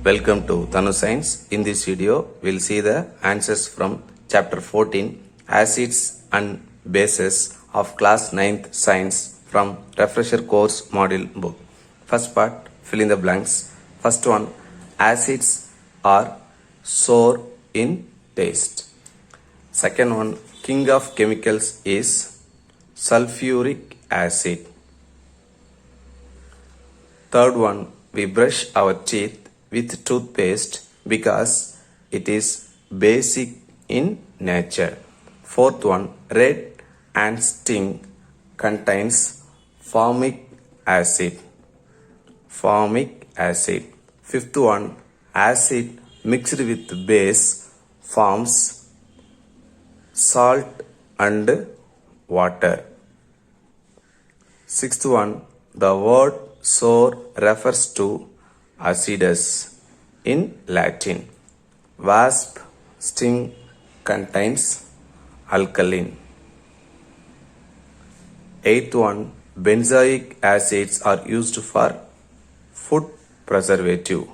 Welcome to Tanu Science. In this video, we'll see the answers from chapter 14, Acids and Bases of class 9th Science from Refresher Course Module book. First part, fill in the blanks. First one, acids are sour in taste. Second one, king of chemicals is sulfuric acid. Third one, we brush our teeth with toothpaste because it is basic in nature. Fourth one, red and sting contains formic acid. Fifth one, acid mixed with base forms salt and water. Sixth one, the word sour refers to acidus in Latin. Wasp sting contains alkaline. Eighth one, benzoic acids are used for food preservative.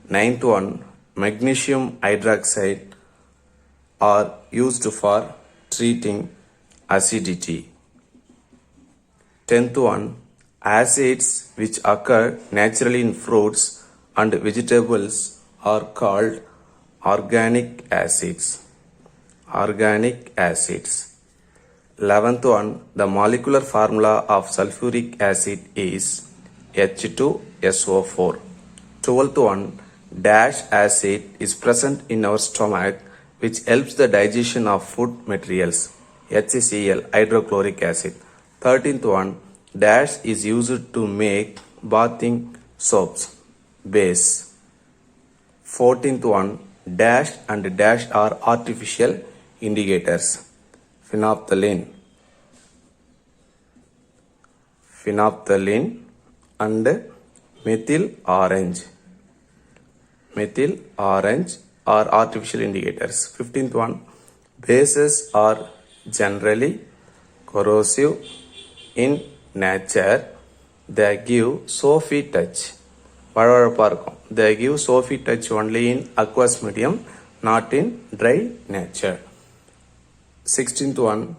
Ninth one, magnesium hydroxide are used for treating acidity. Tenth one, acids which occur naturally in fruits and vegetables are called organic acids. 11th one, the molecular formula of sulfuric acid is H2SO4. 12th one, dash acid is present in our stomach which helps the digestion of food materials. HCl, hydrochloric acid. 13th one, dash is used to make bathing soaps, base. 14th one, dash and dash are artificial indicators. Phenolphthalein and methyl orange are artificial indicators. 15th one, bases are generally corrosive in nature. They give soapy touch. They give soapy touch only in aqueous medium, not in dry nature. 16th one,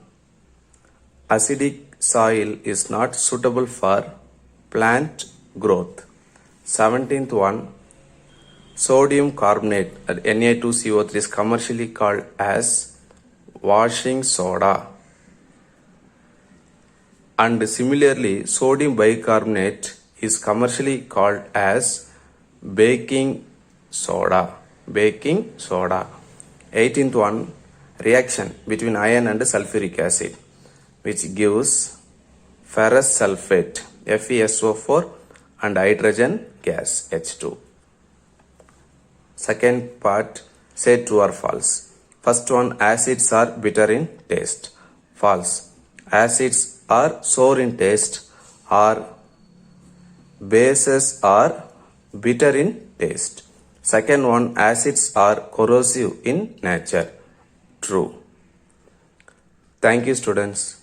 acidic soil is not suitable for plant growth. 17th one, sodium carbonate Na2CO3 is commercially called as washing soda. And similarly, sodium bicarbonate is commercially called as baking soda. 18th one, reaction between iron and sulfuric acid which gives ferrous sulfate FeSO4 and hydrogen gas H2. Second part, say true or false. First one, acids are bitter in taste. False. Acids are sour in taste or bases are bitter in taste. Second one, acids are corrosive in nature. True. Thank you, students.